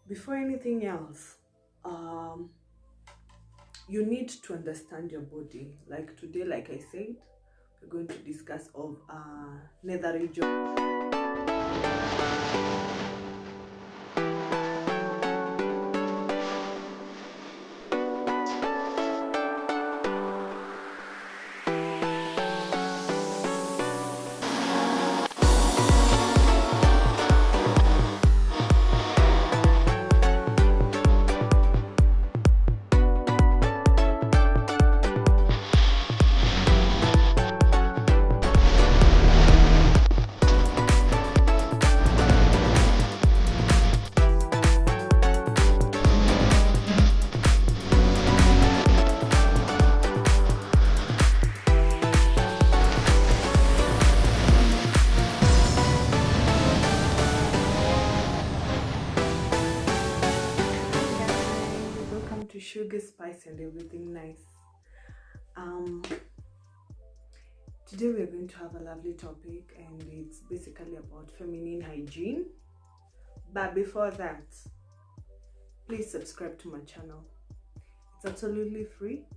Before anything else, you need to understand your body. Like today, like I said, we're going to discuss of nether region. Sugar, spice, and everything nice. Today we're going to have a lovely topic, and it's basically about feminine hygiene. But before that, please subscribe to my channel. It's absolutely free.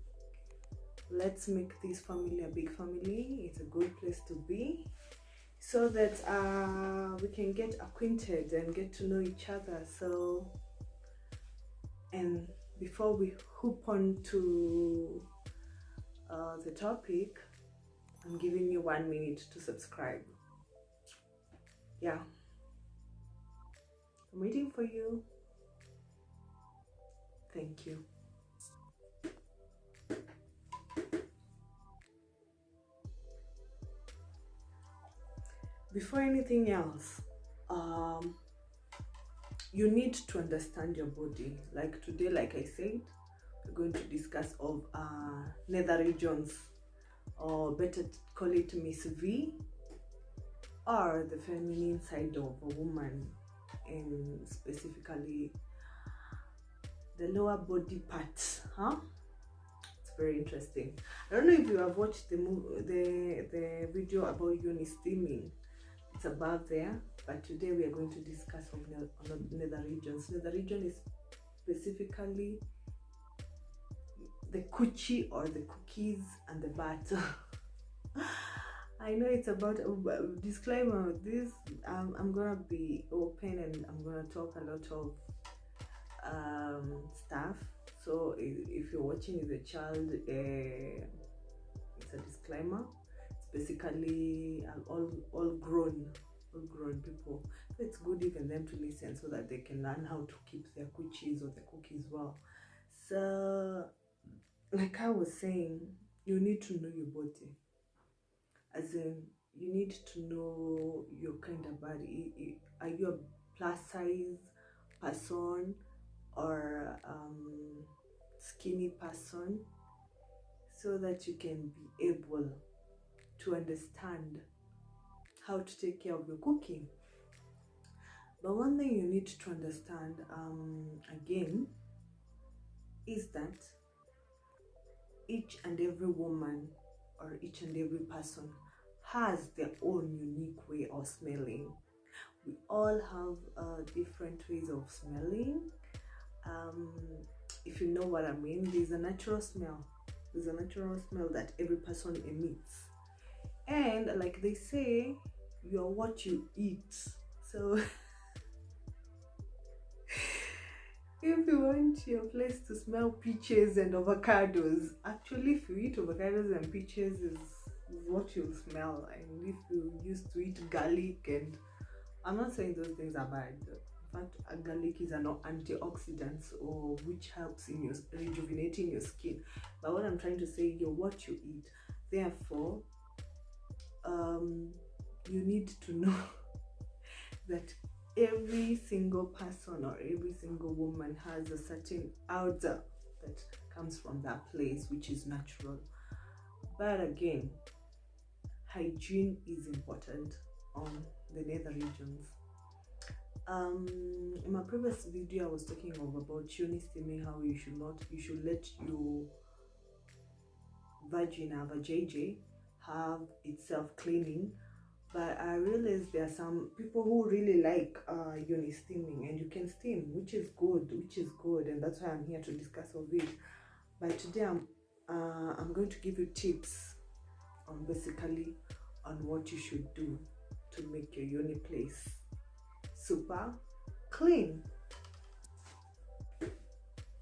Let's make this family a big family. It's a good place to be, so that we can get acquainted and get to know each other. So, and before we hoop on to the topic, I'm giving you 1 minute to subscribe. Yeah, I'm waiting for you. Thank you. Before anything else, you need to understand your body. Like today, like I said, we're going to discuss of nether regions, or better call it Miss V, or the feminine side of a woman, and specifically the lower body parts. It's very interesting. I don't know if you have watched the video about uni steaming. It's above there, but today we are going to discuss on nether regions. Nether region is specifically the coochie, or the cookies, and the butt. I know it's about disclaimer. This I'm gonna be open, and I'm gonna talk a lot of stuff. So if you're watching with a child, it's a disclaimer. Basically all grown people, so it's good even them to listen, so that they can learn how to keep their coochies or their cookies well. So like I was saying, you need to know your body, as in you need to know your kind of body. Are you a plus size person, or skinny person, so that you can be able to understand how to take care of your cooking. But one thing you need to understand again is that each and every woman, or each and every person, has their own unique way of smelling. We all have different ways of smelling. If you know what I mean, there's a natural smell. There's a natural smell that every person emits. And like they say, you're what you eat. So if you want your place to smell peaches and avocados, actually if you eat avocados and peaches is what you'll smell. And if you used to eat garlic, and I'm not saying those things are bad. In fact, garlic is an antioxidant, or which helps in your rejuvenating your skin. But what I'm trying to say, you're what you eat. Therefore, you need to know that every single person, or every single woman, has a certain odor that comes from that place, which is natural. But again, hygiene is important on the nether regions. In my previous video, I was talking about uni steaming, how you should let your vagina, vajayjay, have its self cleaning. But I realized there are some people who really like uni steaming, and you can steam, which is good, and that's why I'm here to discuss all this. But today I'm going to give you tips on basically on what you should do to make your uni place super clean.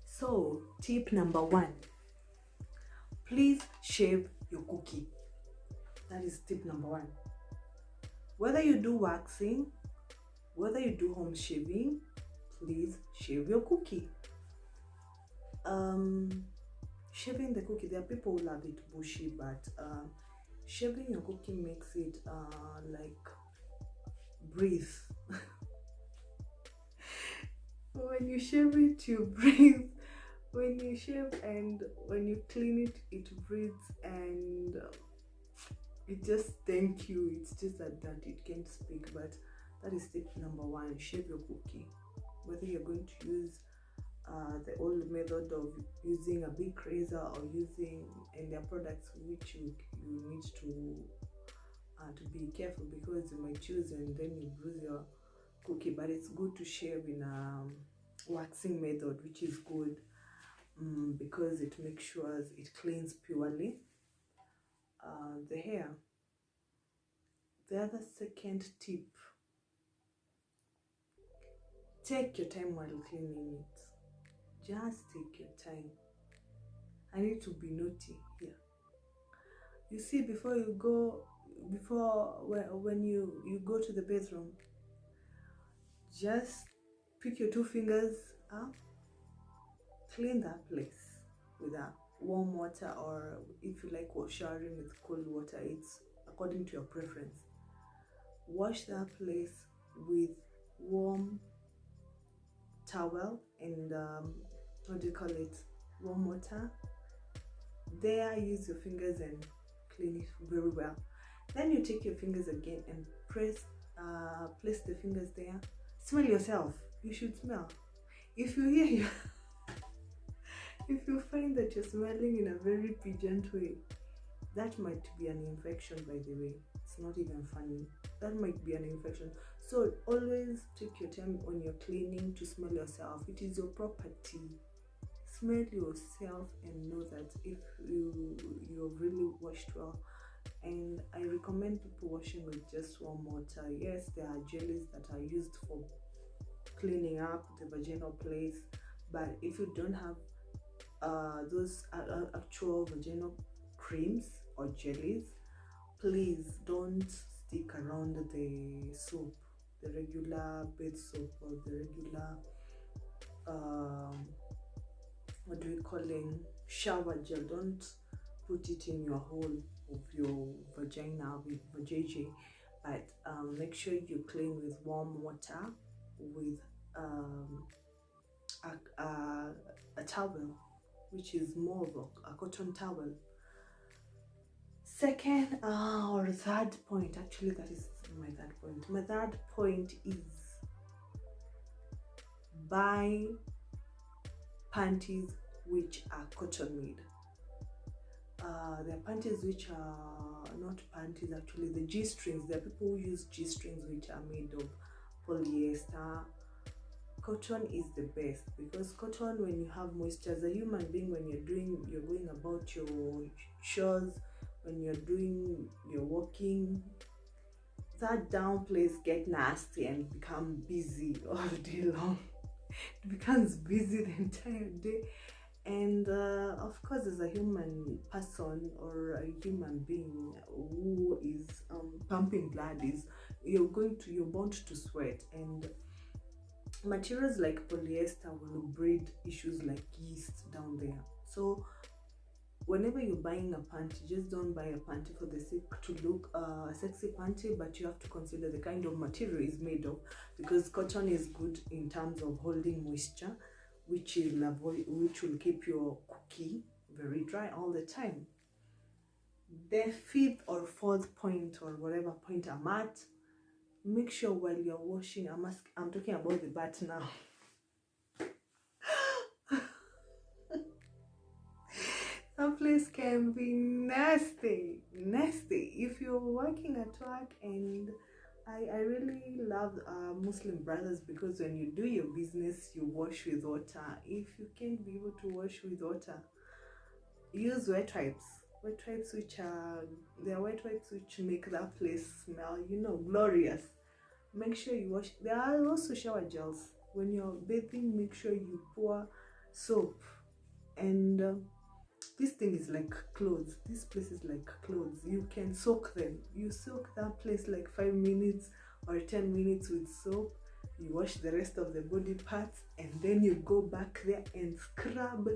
So tip number 1, please shave your cookie. That is tip number 1. Whether you do waxing, whether you do home shaving, please shave your cookie. Shaving the cookie, there are people who love it bushy, but shaving your cookie makes it like breathe. When you shave it, you breathe. When you shave and when you clean it, it breathes, and it just thank you. It's just that it can't speak. But that is tip number 1: shave your cookie. Whether you're going to use the old method of using a big razor or using and their products, which you need to be careful, because you might choose and then you bruise your cookie. But it's good to shave in a waxing method, which is good because it makes sure it cleans purely the hair. The other second tip: take your time while cleaning it. Just take your time. I need to be naughty here. You see, when you go to the bathroom, just pick your 2 fingers up, clean that place with a warm water, or if you like showering with cold water, it's according to your preference. Wash that place with warm towel and warm water. There, use your fingers and clean it very well. Then you take your fingers again and place the fingers there. Smell yourself. You should smell. If you hear if you find that you're smelling in a very pigeon way, that might be an infection, by the way. It's not even funny. That might be an infection. So always take your time when you're cleaning to smell yourself. It is your property. Smell yourself and know that if you've really washed well. And I recommend people washing with just warm water. Yes, there are jellies that are used for cleaning up the vaginal place, but if you don't have those actual vaginal creams or jellies, please don't stick around the soap, the regular bed soap, or the regular what do we call it, shower gel. Don't put it in your hole of your vagina with vajayjay, but make sure you clean with warm water with a towel, which is more of a cotton towel. Second or third point, actually that is my third point. My third point is buy panties which are cotton made. There are panties which are not panties, actually the G-strings. There are people who use G-strings which are made of polyester. Cotton is the best, because cotton, when you have moisture as a human being, when you're going about your chores, when you're walking, that down place get nasty and become busy all day long. It becomes busy the entire day. And of course, as a human person or a human being who is pumping blood, you're bound to sweat, and materials like polyester will breed issues like yeast down there. So whenever you're buying a panty, just don't buy a panty for the sake to look a sexy panty, but you have to consider the kind of material it's made of, because cotton is good in terms of holding moisture, which will keep your cookie very dry all the time. The fifth or fourth point, or whatever point I'm at, make sure while you're washing, I'm talking about the butt now. That place can can be nasty. If you're working at work, and I really love Muslim brothers, because when you do your business, you wash with water. If you can't be able to wash with water, use wet wipes. Wet wipes which make that place smell, glorious. Make sure you wash. There are also shower gels. When you're bathing, make sure you pour soap. And this thing is like clothes. This place is like clothes. You can soak them. You soak that place like 5 minutes or 10 minutes with soap. You wash the rest of the body parts, and then you go back there and scrub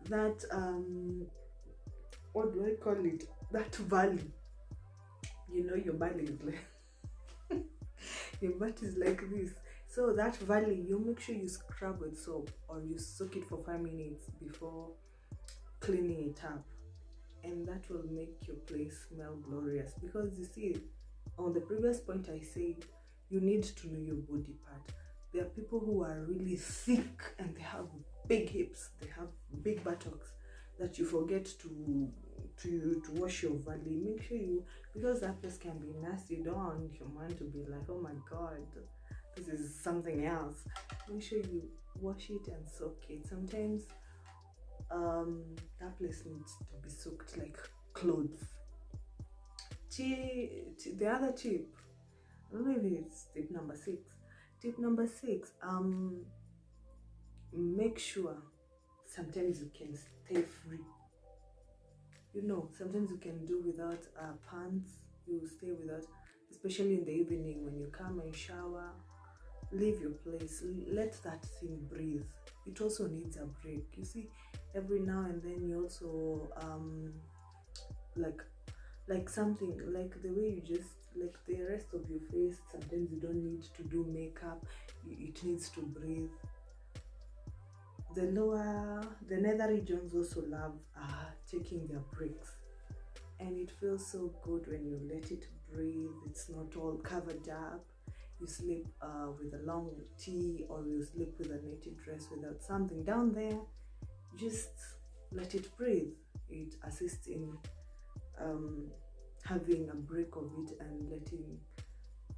that what do I call it? That valley. Your valley is like your butt is like this. So that valley, you make sure you scrub with soap, or you soak it for 5 minutes before cleaning it up, and that will make your place smell glorious. Because you see, on the previous point I said, you need to know your body part. There are people who are really thick and they have big hips, they have big buttocks, that you forget to wash your valley. Make sure you, because that place can be nasty, you don't want your mind to be like, oh my god, this is something else. Make sure you wash it and soak it. Sometimes that place needs to be soaked like clothes. The other tip, I don't know if it's tip number 6. Tip number 6, make sure sometimes you can stay free. Sometimes you can do without pants. You stay without, especially in the evening when you come and shower. Leave your place, let that thing breathe. It also needs a break. You see, every now and then you also like something, like the way you just, like the rest of your face, sometimes you don't need to do makeup. It needs to breathe. The nether regions also love taking their breaks, and it feels so good when you let it breathe. It's not all covered up. You sleep with a long tee, or you sleep with a knitted dress without something down there. Just let it breathe. It assists in having a break of it and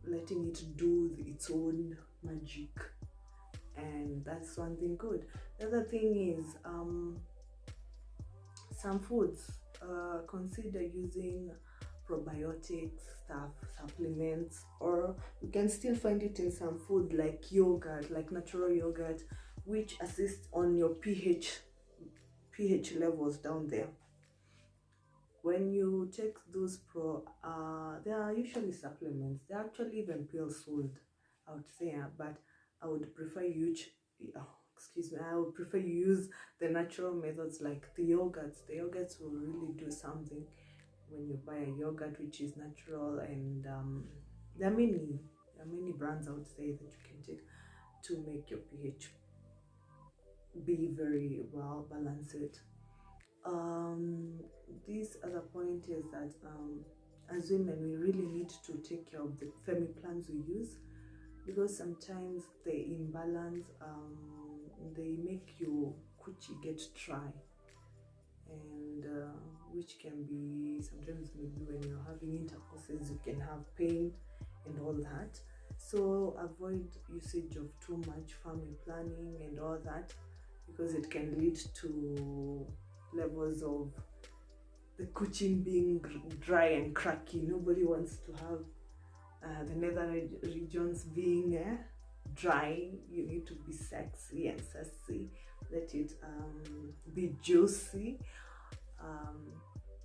letting it do its own magic. And that's one thing good. The other thing is some foods. Consider using probiotics stuff, supplements, or you can still find it in some food like yogurt, like natural yogurt, which assists on your pH levels down there. When you take those they are usually supplements. They're actually even pills sold out there, but I would prefer you use the natural methods, like the yogurts. The yogurts will really do something when you buy a yogurt which is natural, and there are many brands out there that you can take to make your pH be very well balanced. This other point is that as women, we really need to take care of the plans we use, because sometimes the imbalance they make your coochie get dry, and which can be sometimes, maybe when you're having intercourses, you can have pain and all that. So avoid usage of too much family planning and all that, because it can lead to levels of the coochie being dry and cracky. Nobody wants to have the nether regions being dry. You need to be sexy and sassy. Let it be juicy.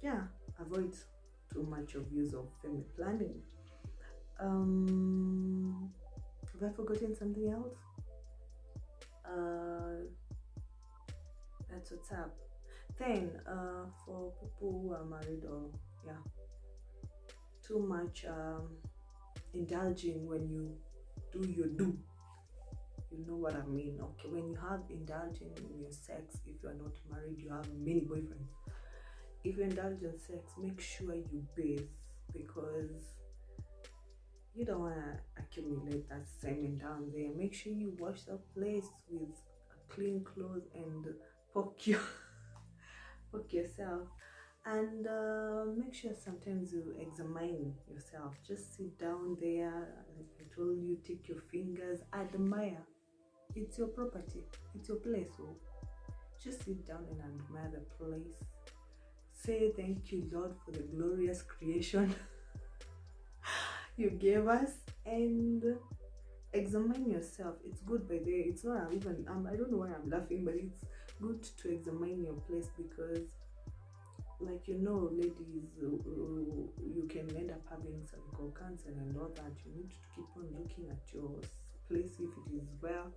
Yeah, avoid too much of use of family planning. Have I forgotten something else? That's what's up. Then for people who are married, or too much indulging when you do your do. You know what I mean? Okay, when you have indulging in your sex, if you are not married, you have many boyfriends. If you indulge in sex, make sure you bathe, because you don't want to accumulate that semen down there. Make sure you wash the place with a clean cloth and poke your book yourself. And make sure sometimes you examine yourself. Just sit down there, like I told you, take your fingers, admire. It's your property, it's your place. So just sit down and admire the place. Say thank you, Lord, for the glorious creation you gave us, and examine yourself. It's good, by the way. It's not even I don't know why I'm laughing, but it's good to examine your place, because like, you know, ladies, you can end up having cervical cancer and all that. You need to keep on looking at your place, if it is well,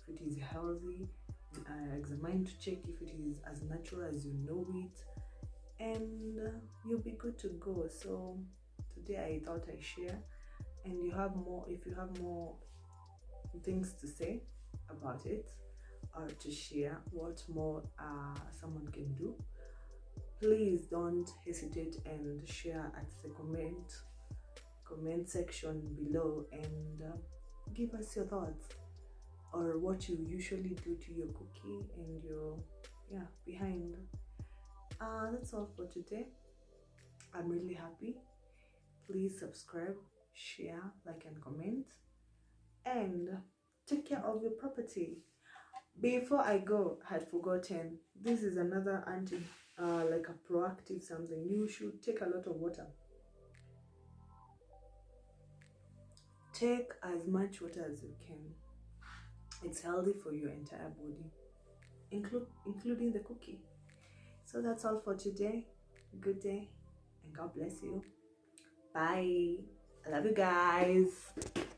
if it is healthy. Examine to check if it is as natural as you know it, and you'll be good to go. So today I thought I share, and you have more, if you have more things to say about it, or to share what more someone can do, please don't hesitate and share at the comment section below, and give us your thoughts, or what you usually do to your cookie and your behind. That's all for today. I'm really happy. Please subscribe, share, like, and comment, and take care of your property. Before I go, I had forgotten, this is another like a proactive something. You should take a lot of water. Take as much water as you can. It's healthy for your entire body, including the cookie. So that's all for today. Good day, and God bless you. Bye. I love you guys.